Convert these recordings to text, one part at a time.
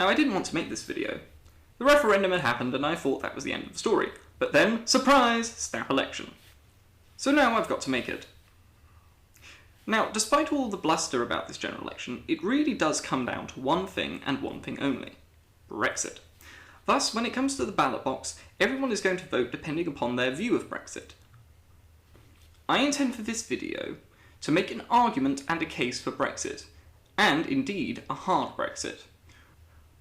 Now, I didn't want to make this video. The referendum had happened and I thought that was the end of the story. But then, surprise, snap election. So now I've got to make it. Now, despite all the bluster about this general election, it really does come down to one thing and one thing only: Brexit. Thus, when it comes to the ballot box, everyone is going to vote depending upon their view of Brexit. I intend for this video to make an argument and a case for Brexit, and indeed a hard Brexit.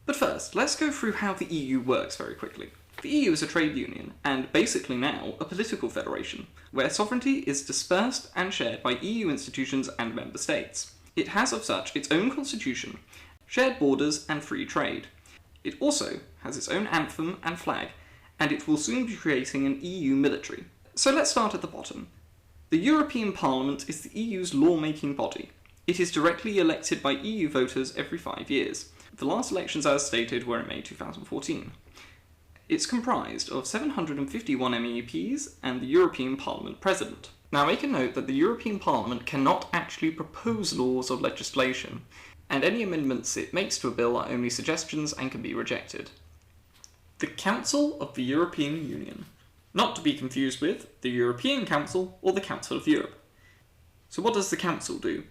But first, let's go through how the EU works very quickly. The EU is a trade union, and basically now a political federation, where sovereignty is dispersed and shared by EU institutions and member states. It has of such its own constitution, shared borders and free trade. It also has its own anthem and flag, and it will soon be creating an EU military. So let's start at the bottom. The European Parliament is the EU's lawmaking body. It is directly elected by EU voters every 5 years. The last elections, as stated, were in May 2014. It's comprised of 751 MEPs and the European Parliament President. Now, make a note that the European Parliament cannot actually propose laws or legislation, and any amendments it makes to a bill are only suggestions and can be rejected. The Council of the European Union. Not to be confused with the European Council or the Council of Europe. So what does the Council do?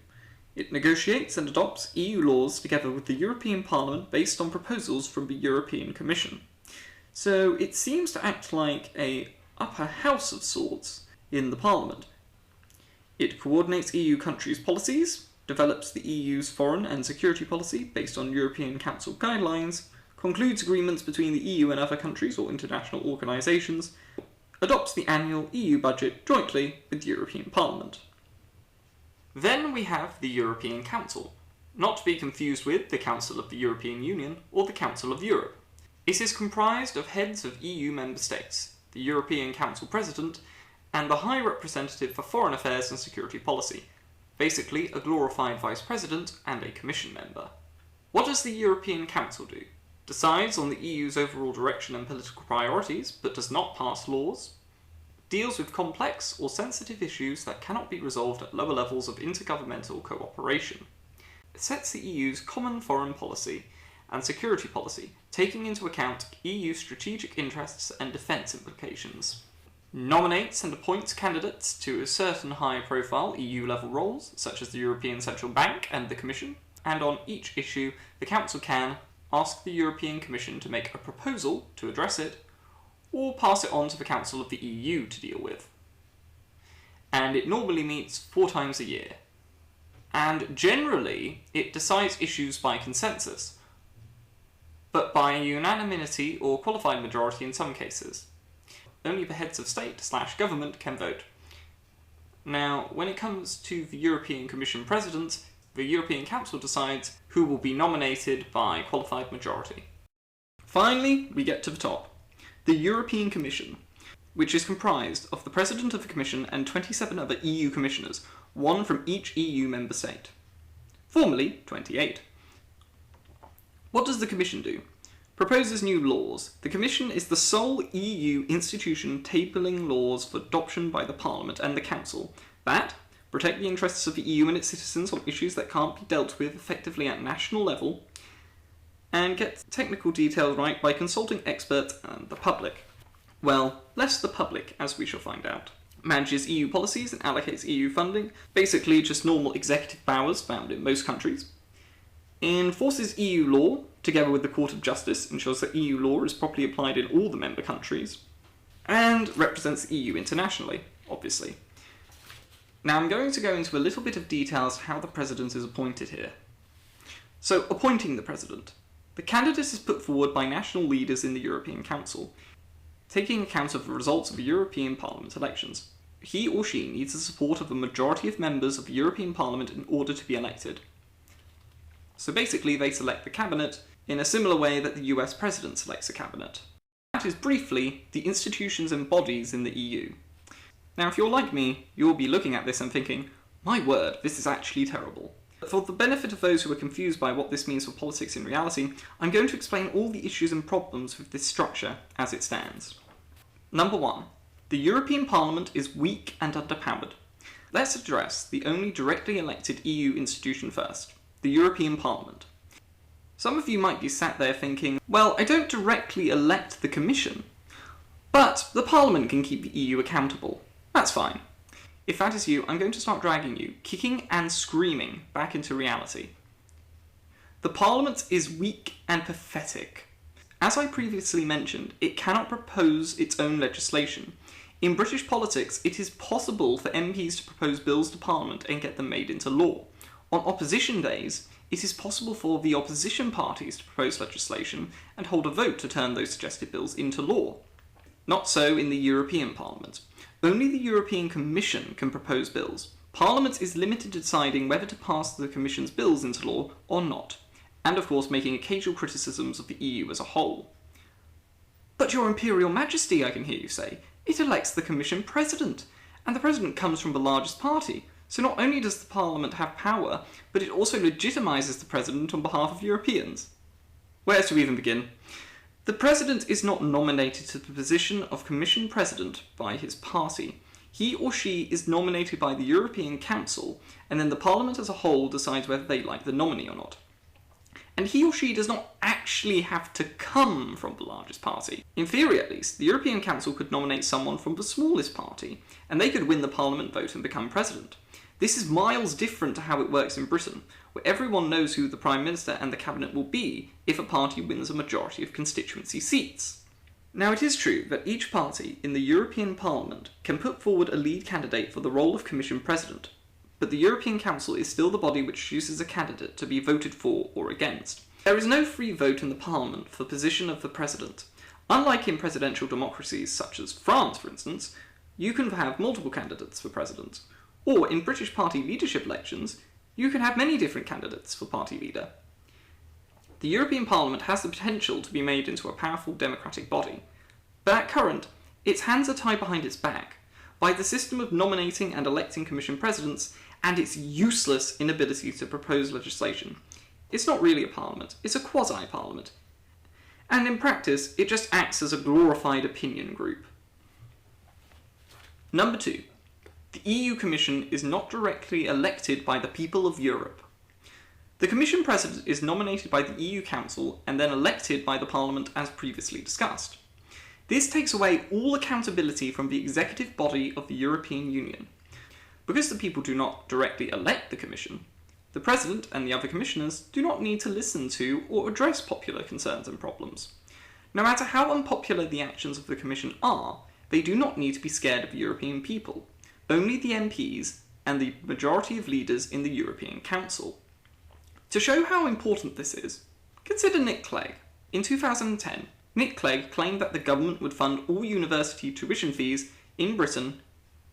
It negotiates and adopts EU laws together with the European Parliament based on proposals from the European Commission. So it seems to act like an upper house of sorts in the Parliament. It coordinates EU countries' policies, develops the EU's foreign and security policy based on European Council guidelines, concludes agreements between the EU and other countries or international organisations, adopts the annual EU budget jointly with the European Parliament. Then we have the European Council, not to be confused with the Council of the European Union or the Council of Europe. It is comprised of heads of EU member states, the European Council President, and the High Representative for Foreign Affairs and Security Policy, basically a glorified Vice President and a Commission member. What does the European Council do? Decides on the EU's overall direction and political priorities, but does not pass laws. Deals with complex or sensitive issues that cannot be resolved at lower levels of intergovernmental cooperation. It sets the EU's common foreign policy and security policy, taking into account EU strategic interests and defence implications. Nominates and appoints candidates to certain high-profile EU-level roles, such as the European Central Bank and the Commission, and on each issue the Council can ask the European Commission to make a proposal to address it, or pass it on to the Council of the EU to deal with. And it normally meets 4 times a year. And generally, it decides issues by consensus, but by unanimity or qualified majority in some cases. Only the heads of state/government can vote. Now, when it comes to the European Commission President, the European Council decides who will be nominated by qualified majority. Finally, we get to the top. The European Commission, which is comprised of the President of the Commission and 27 other EU Commissioners, 1 from each EU member state. Formally, 28. What does the Commission do? Proposes new laws. The Commission is the sole EU institution tabling laws for adoption by the Parliament and the Council that protect the interests of the EU and its citizens on issues that can't be dealt with effectively at national level, and get technical details right by consulting experts and the public. Well, less the public, as we shall find out. Manages EU policies and allocates EU funding, basically just normal executive powers found in most countries. Enforces EU law, together with the Court of Justice, ensures that EU law is properly applied in all the member countries, and represents the EU internationally, obviously. Now I'm going to go into a little bit of details how the President is appointed here. So, appointing the President. The candidate is put forward by national leaders in the European Council, taking account of the results of the European Parliament elections. He or she needs the support of a majority of members of the European Parliament in order to be elected. So basically they select the cabinet in a similar way that the US President selects a cabinet. That is briefly the institutions and bodies in the EU. Now if you're like me, you'll be looking at this and thinking, my word, this is actually terrible. For the benefit of those who are confused by what this means for politics in reality, I'm going to explain all the issues and problems with this structure as it stands. Number 1. The European Parliament is weak and underpowered. Let's address the only directly elected EU institution first, the European Parliament. Some of you might be sat there thinking, well, I don't directly elect the Commission, but the Parliament can keep the EU accountable. That's fine. If that is you, I'm going to start dragging you, kicking and screaming, back into reality. The Parliament is weak and pathetic. As I previously mentioned, it cannot propose its own legislation. In British politics, it is possible for MPs to propose bills to Parliament and get them made into law. On opposition days, it is possible for the opposition parties to propose legislation and hold a vote to turn those suggested bills into law. Not so in the European Parliament. Only the European Commission can propose bills. Parliament is limited to deciding whether to pass the Commission's bills into law or not, and of course making occasional criticisms of the EU as a whole. But Your Imperial Majesty, I can hear you say, it elects the Commission President, and the President comes from the largest party, so not only does the Parliament have power, but it also legitimises the President on behalf of Europeans. Where to even begin? The President is not nominated to the position of Commission President by his party. He or she is nominated by the European Council, and then the Parliament as a whole decides whether they like the nominee or not. And he or she does not actually have to come from the largest party. In theory, at least, the European Council could nominate someone from the smallest party, and they could win the Parliament vote and become President. This is miles different to how it works in Britain, where everyone knows who the Prime Minister and the Cabinet will be if a party wins a majority of constituency seats. Now, it is true that each party in the European Parliament can put forward a lead candidate for the role of Commission President, but the European Council is still the body which chooses a candidate to be voted for or against. There is no free vote in the Parliament for the position of the President. Unlike in presidential democracies such as France, for instance, you can have multiple candidates for President. Or in British party leadership elections, you can have many different candidates for party leader. The European Parliament has the potential to be made into a powerful democratic body, but at current, its hands are tied behind its back by the system of nominating and electing Commission Presidents and its useless inability to propose legislation. It's not really a parliament, it's a quasi-parliament. And in practice, it just acts as a glorified opinion group. Number 2. The EU Commission is not directly elected by the people of Europe. The Commission President is nominated by the EU Council and then elected by the Parliament as previously discussed. This takes away all accountability from the executive body of the European Union. Because the people do not directly elect the Commission, the President and the other Commissioners do not need to listen to or address popular concerns and problems. No matter how unpopular the actions of the Commission are, they do not need to be scared of the European people. Only the MPs and the majority of leaders in the European Council. To show how important this is, consider Nick Clegg. In 2010, Nick Clegg claimed that the government would fund all university tuition fees in Britain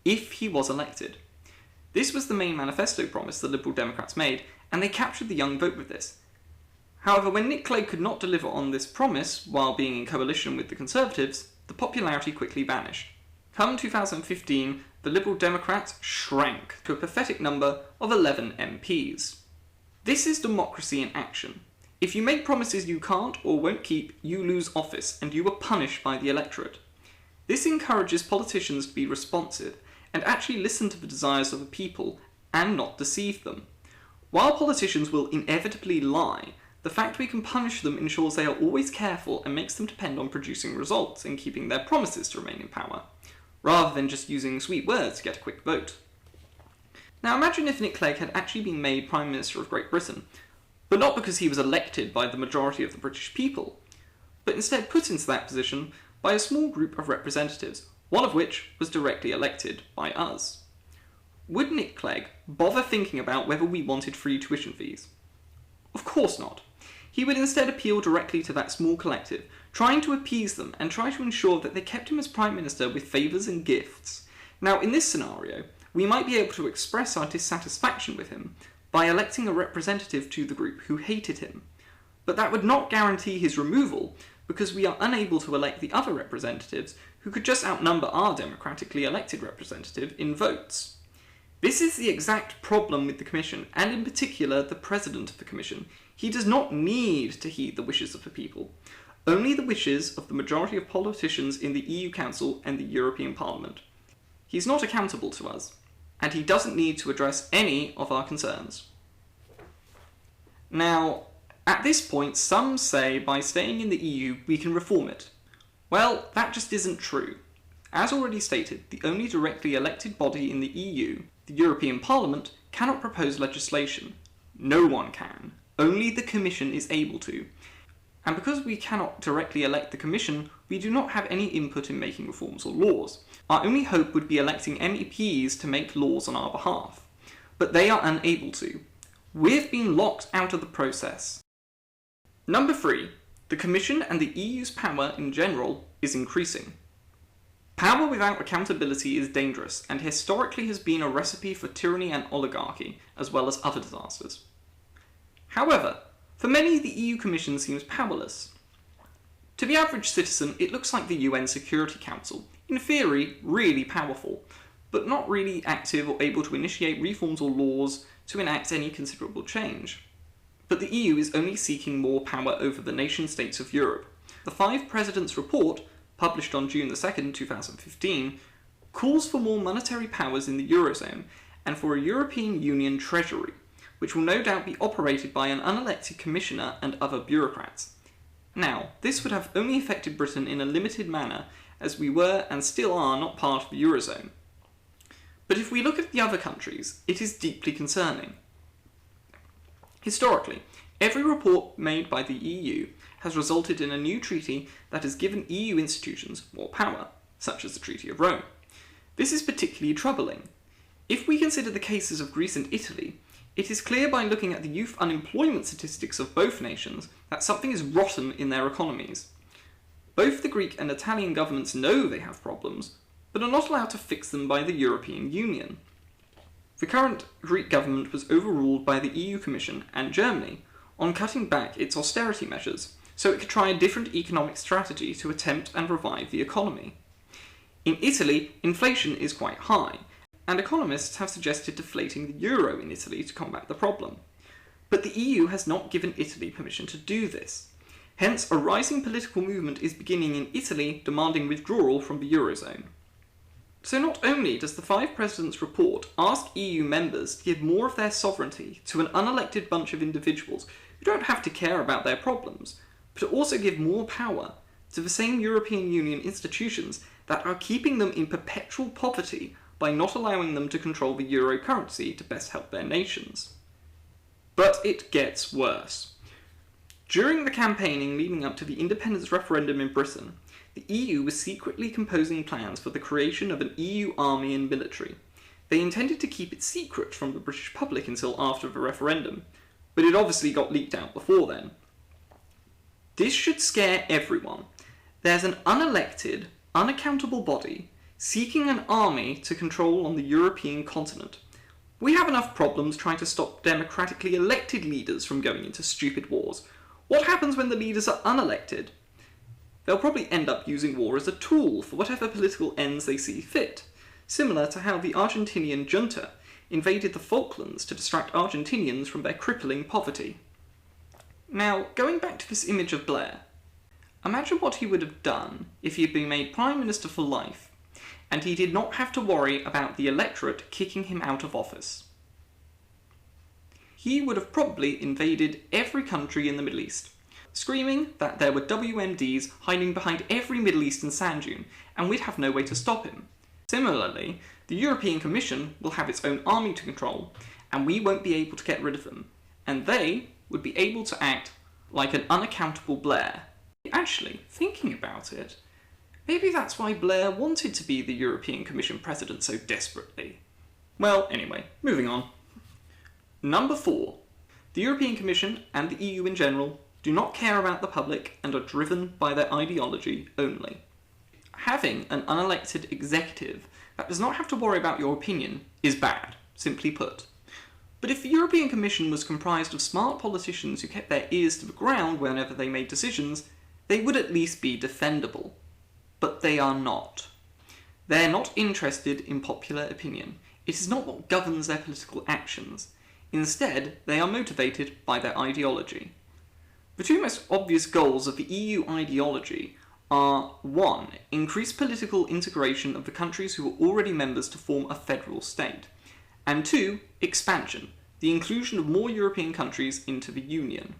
if he was elected. This was the main manifesto promise the Liberal Democrats made, and they captured the young vote with this. However, when Nick Clegg could not deliver on this promise while being in coalition with the Conservatives, the popularity quickly vanished. Come 2015, the Liberal Democrats shrank to a pathetic number of 11 MPs. This is democracy in action. If you make promises you can't or won't keep, you lose office and you are punished by the electorate. This encourages politicians to be responsive and actually listen to the desires of the people and not deceive them. While politicians will inevitably lie, the fact we can punish them ensures they are always careful and makes them depend on producing results and keeping their promises to remain in power, rather than just using sweet words to get a quick vote. Now imagine if Nick Clegg had actually been made Prime Minister of Great Britain, but not because he was elected by the majority of the British people, but instead put into that position by a small group of representatives, one of which was directly elected by us. Would Nick Clegg bother thinking about whether we wanted free tuition fees? Of course not. He would instead appeal directly to that small collective, trying to appease them and try to ensure that they kept him as Prime Minister with favours and gifts. Now, in this scenario, we might be able to express our dissatisfaction with him by electing a representative to the group who hated him. But that would not guarantee his removal, because we are unable to elect the other representatives who could just outnumber our democratically elected representative in votes. This is the exact problem with the Commission, and in particular the President of the Commission. He does not need to heed the wishes of the people, only the wishes of the majority of politicians in the EU Council and the European Parliament. He's not accountable to us, and he doesn't need to address any of our concerns. Now, At this point, some say by staying in the EU we can reform it. Well, that just isn't true. As already stated, the only directly elected body in the EU, the European Parliament, cannot propose legislation. No one can. Only the Commission is able to. And because we cannot directly elect the Commission, we do not have any input in making reforms or laws. Our only hope would be electing MEPs to make laws on our behalf. But they are unable to. We've been locked out of the process. Number 3. The Commission and the EU's power in general is increasing. Power without accountability is dangerous, and historically has been a recipe for tyranny and oligarchy, as well as other disasters. However, for many, the EU Commission seems powerless. To the average citizen, it looks like the UN Security Council, in theory, really powerful, but not really active or able to initiate reforms or laws to enact any considerable change. But the EU is only seeking more power over the nation-states of Europe. The Five Presidents' report, published on June 2, 2015, calls for more monetary powers in the Eurozone and for a European Union Treasury, which will no doubt be operated by an unelected commissioner and other bureaucrats. Now, this would have only affected Britain in a limited manner, as we were and still are not part of the Eurozone. But if we look at the other countries, it is deeply concerning. Historically, every report made by the EU has resulted in a new treaty that has given EU institutions more power, such as the Treaty of Rome. This is particularly troubling. If we consider the cases of Greece and Italy, it is clear by looking at the youth unemployment statistics of both nations that something is rotten in their economies. Both the Greek and Italian governments know they have problems, but are not allowed to fix them by the European Union. The current Greek government was overruled by the EU Commission and Germany on cutting back its austerity measures, so it could try a different economic strategy to attempt and revive the economy. In Italy, inflation is quite high, and economists have suggested deflating the euro in Italy to combat the problem. But the EU has not given Italy permission to do this. Hence, a rising political movement is beginning in Italy demanding withdrawal from the Eurozone. So not only does the Five Presidents' report ask EU members to give more of their sovereignty to an unelected bunch of individuals who don't have to care about their problems, but to also give more power to the same European Union institutions that are keeping them in perpetual poverty by not allowing them to control the euro currency to best help their nations. But it gets worse. During the campaigning leading up to the independence referendum in Britain, the EU was secretly composing plans for the creation of an EU army and military. They intended to keep it secret from the British public until after the referendum, but it obviously got leaked out before then. This should scare everyone. There's an unelected, unaccountable body seeking an army to control on the European continent. We have enough problems trying to stop democratically elected leaders from going into stupid wars. What happens when the leaders are unelected? They'll probably end up using war as a tool for whatever political ends they see fit, similar to how the Argentinian junta invaded the Falklands to distract Argentinians from their crippling poverty. Now, going back to this image of Blair, imagine what he would have done if he had been made Prime Minister for life, and he did not have to worry about the electorate kicking him out of office. He would have probably invaded every country in the Middle East, screaming that there were WMDs hiding behind every Middle Eastern sand dune, and we'd have no way to stop him. Similarly, the European Commission will have its own army to control, and we won't be able to get rid of them, and they would be able to act like an unaccountable Blair. Actually, thinking about it, maybe that's why Blair wanted to be the European Commission president so desperately. Well, anyway, moving on. Number 4. The European Commission, and the EU in general, do not care about the public and are driven by their ideology only. Having an unelected executive that does not have to worry about your opinion is bad, simply put. But if the European Commission was comprised of smart politicians who kept their ears to the ground whenever they made decisions, they would at least be defendable. But they are not. They're not interested in popular opinion. It is not what governs their political actions. Instead, they are motivated by their ideology. The two most obvious goals of the EU ideology are 1. Increase political integration of the countries who are already members to form a federal state, and 2. Expansion, the inclusion of more European countries into the Union.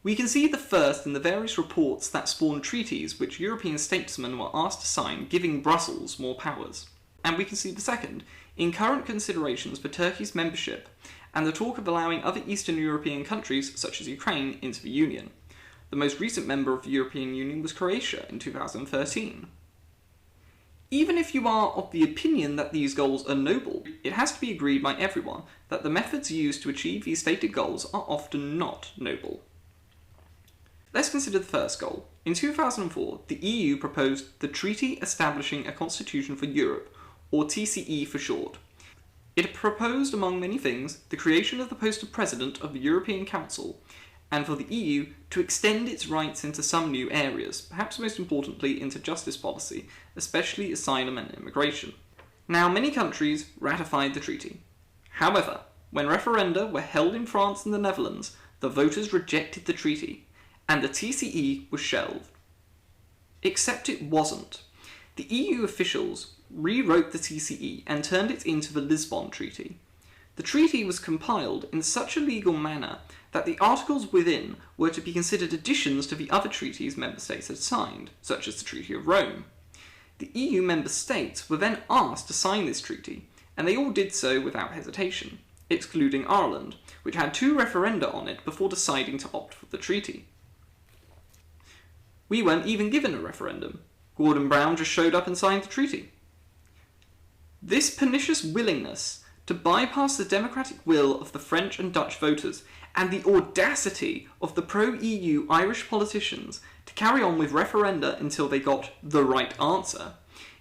We can see the first in the various reports that spawned treaties which European statesmen were asked to sign, giving Brussels more powers. And we can see the second in current considerations for Turkey's membership and the talk of allowing other Eastern European countries, such as Ukraine, into the Union. The most recent member of the European Union was Croatia in 2013. Even if you are of the opinion that these goals are noble, it has to be agreed by everyone that the methods used to achieve these stated goals are often not noble. Let's consider the first goal. In 2004, the EU proposed the Treaty Establishing a Constitution for Europe, or TCE for short. It proposed, among many things, the creation of the post of President of the European Council, and for the EU to extend its rights into some new areas, perhaps most importantly into justice policy, especially asylum and immigration. Now, many countries ratified the treaty. However, when referenda were held in France and the Netherlands, the voters rejected the treaty, and the TCE was shelved. Except it wasn't. The EU officials rewrote the TCE and turned it into the Lisbon Treaty. The treaty was compiled in such a legal manner that the articles within were to be considered additions to the other treaties member states had signed, such as the Treaty of Rome. The EU member states were then asked to sign this treaty, and they all did so without hesitation, excluding Ireland, which had 2 referenda on it before deciding to opt for the treaty. We weren't even given a referendum. Gordon Brown just showed up and signed the treaty. This pernicious willingness to bypass the democratic will of the French and Dutch voters, and the audacity of the pro-EU Irish politicians to carry on with referenda until they got the right answer,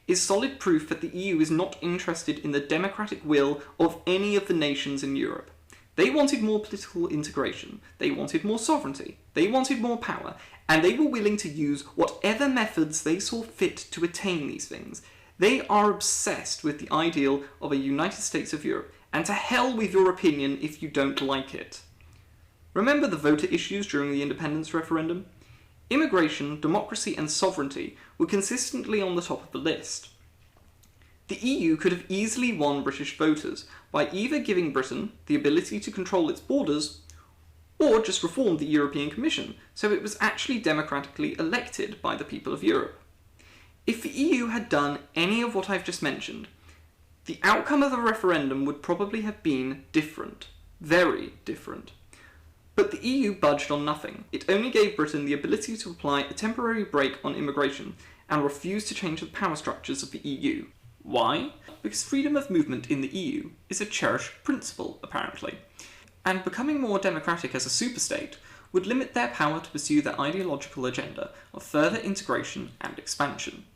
is solid proof that the EU is not interested in the democratic will of any of the nations in Europe. They wanted more political integration, they wanted more sovereignty, they wanted more power, and they were willing to use whatever methods they saw fit to attain these things. They are obsessed with the ideal of a United States of Europe, and to hell with your opinion if you don't like it. Remember the voter issues during the independence referendum? Immigration, democracy, and sovereignty were consistently on the top of the list. The EU could have easily won British voters by either giving Britain the ability to control its borders, or just reformed the European Commission so it was actually democratically elected by the people of Europe. If the EU had done any of what I've just mentioned, the outcome of the referendum would probably have been different. Very different. But the EU budged on nothing. It only gave Britain the ability to apply a temporary brake on immigration and refused to change the power structures of the EU. Why? Because freedom of movement in the EU is a cherished principle, apparently, and becoming more democratic as a superstate would limit their power to pursue their ideological agenda of further integration and expansion.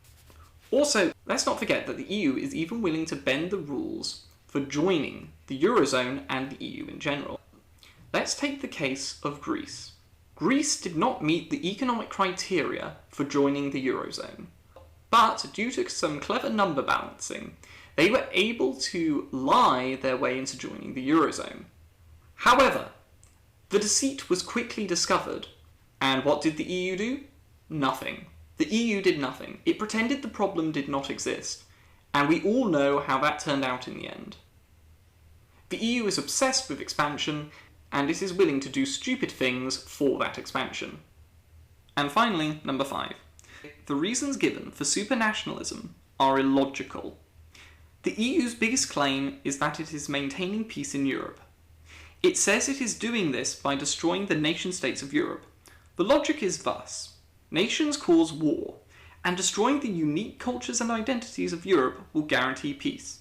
Also, let's not forget that the EU is even willing to bend the rules for joining the Eurozone and the EU in general. Let's take the case of Greece. Greece did not meet the economic criteria for joining the Eurozone, but due to some clever number balancing, they were able to lie their way into joining the Eurozone. However, the deceit was quickly discovered, and what did the EU do? Nothing. The EU did nothing. It pretended the problem did not exist, and we all know how that turned out in the end. The EU is obsessed with expansion, and it is willing to do stupid things for that expansion. And finally, number 5. The reasons given for supranationalism are illogical. The EU's biggest claim is that it is maintaining peace in Europe. It says it is doing this by destroying the nation-states of Europe. The logic is thus: nations cause war, and destroying the unique cultures and identities of Europe will guarantee peace.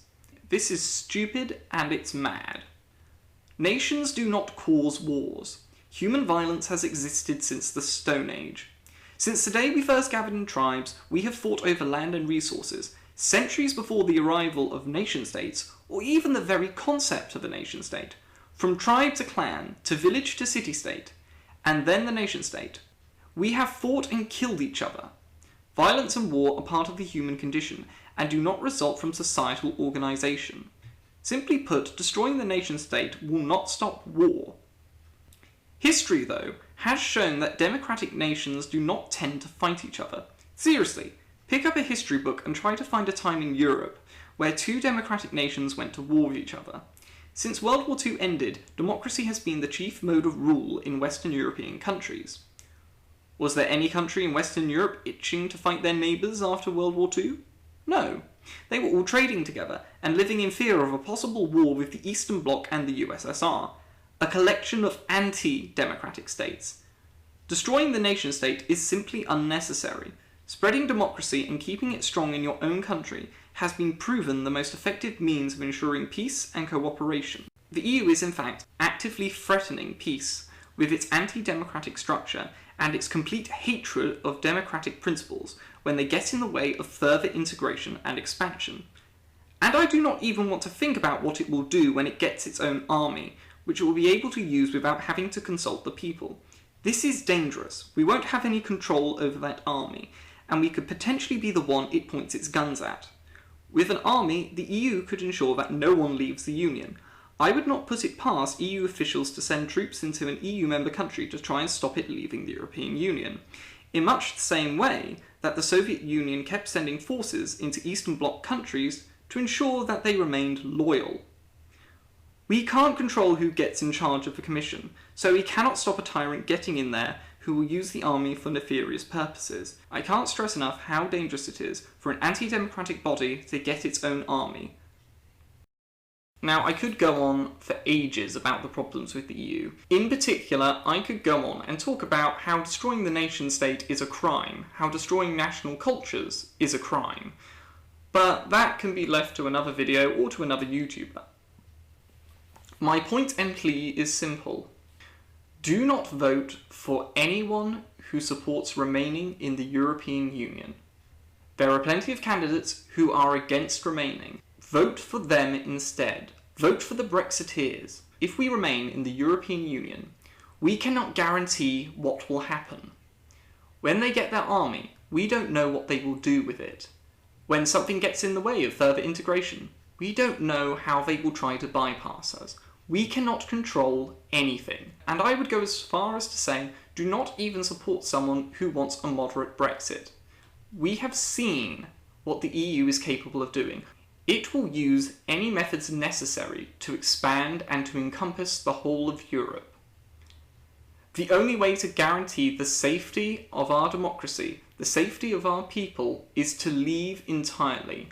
This is stupid and it's mad. Nations do not cause wars. Human violence has existed since the Stone Age. Since the day we first gathered in tribes, we have fought over land and resources, centuries before the arrival of nation-states, or even the very concept of a nation-state. From tribe to clan, to village to city-state, and then the nation-state. We have fought and killed each other. Violence and war are part of the human condition, and do not result from societal organisation. Simply put, destroying the nation-state will not stop war. History, though, has shown that democratic nations do not tend to fight each other. Seriously, pick up a history book and try to find a time in Europe where 2 democratic nations went to war with each other. Since World War II ended, democracy has been the chief mode of rule in Western European countries. Was there any country in Western Europe itching to fight their neighbours after World War II? No. They were all trading together and living in fear of a possible war with the Eastern Bloc and the USSR, a collection of anti-democratic states. Destroying the nation-state is simply unnecessary. Spreading democracy and keeping it strong in your own country has been proven the most effective means of ensuring peace and cooperation. The EU is in fact actively threatening peace with its anti-democratic structure and its complete hatred of democratic principles when they get in the way of further integration and expansion. And I do not even want to think about what it will do when it gets its own army, which it will be able to use without having to consult the people. This is dangerous. We won't have any control over that army, and we could potentially be the one it points its guns at. With an army, the EU could ensure that no one leaves the Union. I would not put it past EU officials to send troops into an EU member country to try and stop it leaving the European Union, in much the same way that the Soviet Union kept sending forces into Eastern Bloc countries to ensure that they remained loyal. We can't control who gets in charge of the Commission, so we cannot stop a tyrant getting in there who will use the army for nefarious purposes. I can't stress enough how dangerous it is for an anti-democratic body to get its own army. Now, I could go on for ages about the problems with the EU. In particular, I could go on and talk about how destroying the nation-state is a crime, how destroying national cultures is a crime. But that can be left to another video or to another YouTuber. My point and plea is simple. Do not vote for anyone who supports remaining in the European Union. There are plenty of candidates who are against remaining. Vote for them instead. Vote for the Brexiteers. If we remain in the European Union, we cannot guarantee what will happen. When they get their army, we don't know what they will do with it. When something gets in the way of further integration, we don't know how they will try to bypass us. We cannot control anything. And I would go as far as to say, do not even support someone who wants a moderate Brexit. We have seen what the EU is capable of doing. It will use any methods necessary to expand and to encompass the whole of Europe. The only way to guarantee the safety of our democracy, the safety of our people, is to leave entirely.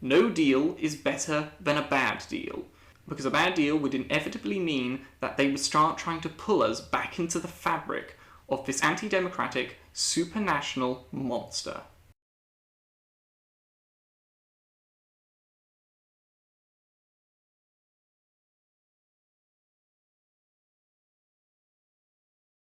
No deal is better than a bad deal, because a bad deal would inevitably mean that they would start trying to pull us back into the fabric of this anti-democratic, supranational monster.